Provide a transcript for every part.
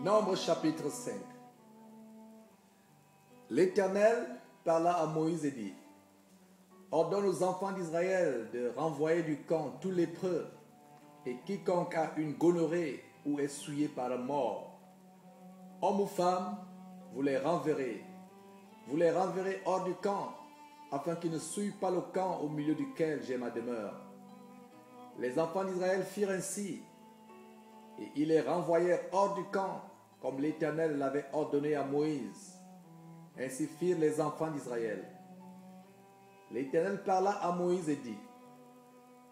Nombre chapitre 5. L'Éternel parla à Moïse et dit: Ordonne aux enfants d'Israël de renvoyer du camp tous lépreux et quiconque a une gonorrhée ou est souillé par la mort. Hommes ou femmes, vous les renverrez. Vous les renverrez hors du camp, afin qu'ils ne souillent pas le camp au milieu duquel j'ai ma demeure. Les enfants d'Israël firent ainsi, et ils les renvoyèrent hors du camp, comme l'Éternel l'avait ordonné à Moïse. Ainsi firent les enfants d'Israël. L'Éternel parla à Moïse et dit: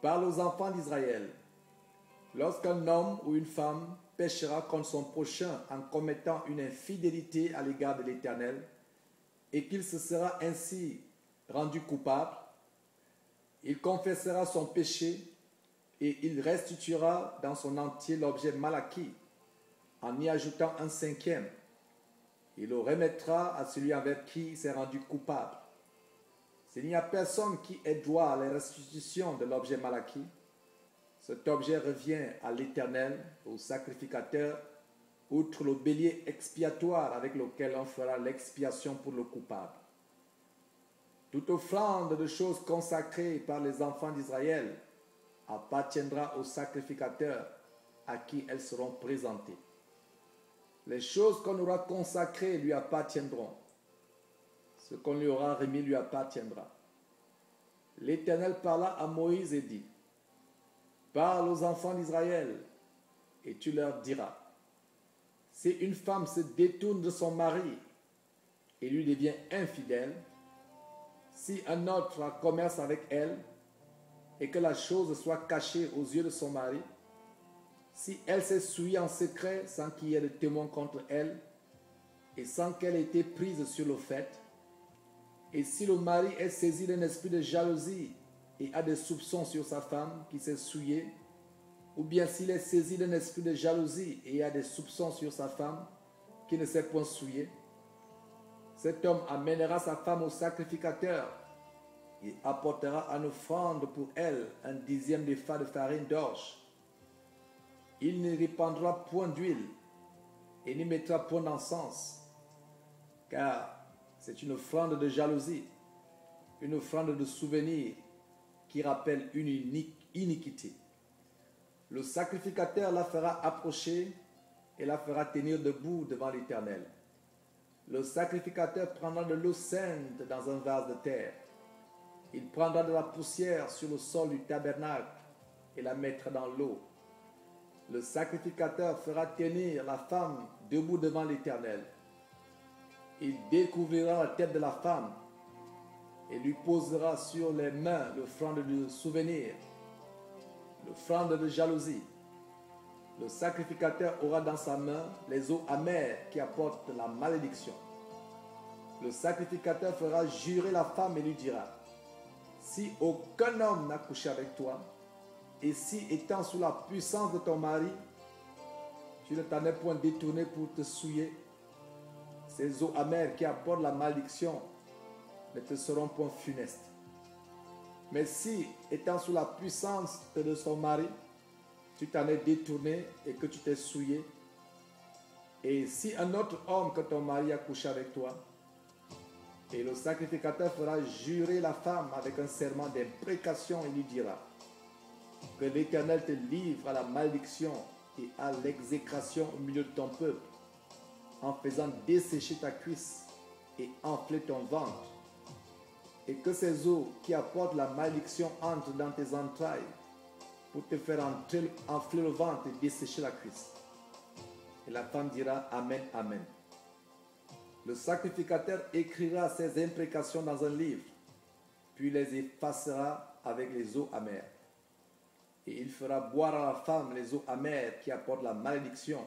Parle aux enfants d'Israël. Lorsqu'un homme ou une femme péchera contre son prochain en commettant une infidélité à l'égard de l'Éternel, et qu'il se sera ainsi rendu coupable, il confessera son péché et il restituera dans son entier l'objet mal acquis, en y ajoutant un cinquième. Il le remettra à celui envers qui il s'est rendu coupable. S'il n'y a personne qui ait droit à la restitution de l'objet mal acquis, cet objet revient à l'Éternel, au sacrificateur, outre le bélier expiatoire avec lequel on fera l'expiation pour le coupable. Toute offrande de choses consacrées par les enfants d'Israël appartiendra au sacrificateur à qui elles seront présentées. Les choses qu'on aura consacrées lui appartiendront. Ce qu'on lui aura remis lui appartiendra. L'Éternel parla à Moïse et dit: Parle aux enfants d'Israël et tu leur diras: Si une femme se détourne de son mari et lui devient infidèle, si un autre a commerce avec elle et que la chose soit cachée aux yeux de son mari, si elle s'est souillée en secret sans qu'il y ait de témoin contre elle et sans qu'elle ait été prise sur le fait, et si le mari est saisi d'un esprit de jalousie et a des soupçons sur sa femme qui s'est souillée, ou bien s'il est saisi d'un esprit de jalousie et a des soupçons sur sa femme qui ne s'est point souillée, cet homme amènera sa femme au sacrificateur et apportera en offrande pour elle un dixième d'épha de farine d'orge. Il ne répandra point d'huile et n'y mettra point d'encens, car c'est une offrande de jalousie, une offrande de souvenir qui rappelle une iniquité. Le sacrificateur la fera approcher et la fera tenir debout devant l'Éternel. Le sacrificateur prendra de l'eau sainte dans un vase de terre. Il prendra de la poussière sur le sol du tabernacle et la mettra dans l'eau. Le sacrificateur fera tenir la femme debout devant l'Éternel. Il découvrira la tête de la femme et lui posera sur les mains l'offrande de souvenir, l'offrande de jalousie. Le sacrificateur aura dans sa main les eaux amères qui apportent la malédiction. Le sacrificateur fera jurer la femme et lui dira: Si aucun homme n'a couché avec toi, et si étant sous la puissance de ton mari, tu ne t'en es point détourné pour te souiller, ces eaux amères qui apportent la malédiction ne te seront point funestes. Mais si, étant sous la puissance de son mari, tu t'en es détourné et que tu t'es souillé, et si un autre homme que ton mari a couché avec toi, et le sacrificateur fera jurer la femme avec un serment d'imprécation et lui dira: Que l'Éternel te livre à la malédiction et à l'exécration au milieu de ton peuple, en faisant dessécher ta cuisse et enfler ton ventre, et que ces eaux qui apportent la malédiction entrent dans tes entrailles pour te faire enfler le ventre et dessécher la cuisse. Et la femme dira: Amen, Amen. Le sacrificateur écrira ces imprécations dans un livre, puis les effacera avec les eaux amères. Et il fera boire à la femme les eaux amères qui apportent la malédiction,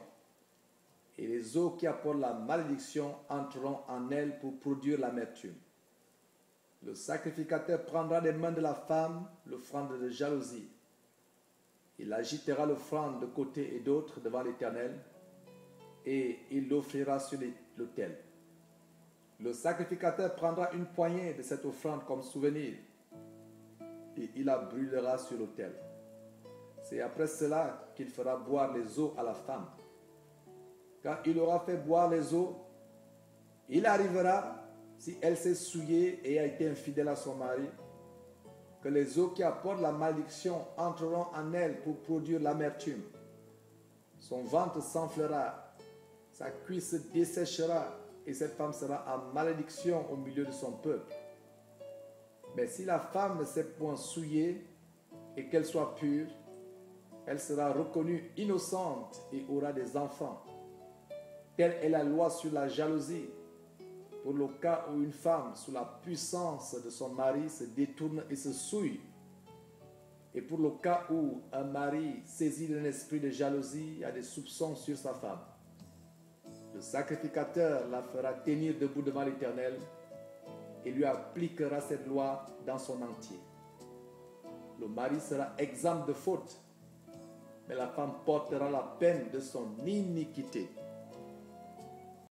et les eaux qui apportent la malédiction entreront en elle pour produire l'amertume. Le sacrificateur prendra des mains de la femme l'offrande de jalousie. Il agitera l'offrande de côté et d'autre devant l'Éternel, et il l'offrira sur l'autel. Le sacrificateur prendra une poignée de cette offrande comme souvenir, et il la brûlera sur l'autel. C'est après cela qu'il fera boire les eaux à la femme. Quand il aura fait boire les eaux, il arrivera, si elle s'est souillée et a été infidèle à son mari, que les eaux qui apportent la malédiction entreront en elle pour produire l'amertume. Son ventre s'enflera, sa cuisse se desséchera et cette femme sera en malédiction au milieu de son peuple. Mais si la femme ne s'est point souillée et qu'elle soit pure, elle sera reconnue innocente et aura des enfants. Telle est la loi sur la jalousie, pour le cas où une femme, sous la puissance de son mari, se détourne et se souille, et pour le cas où un mari, saisi d'un esprit de jalousie, a des soupçons sur sa femme. Le sacrificateur la fera tenir debout devant l'Éternel et lui appliquera cette loi dans son entier. Le mari sera exempt de faute, mais la femme portera la peine de son iniquité.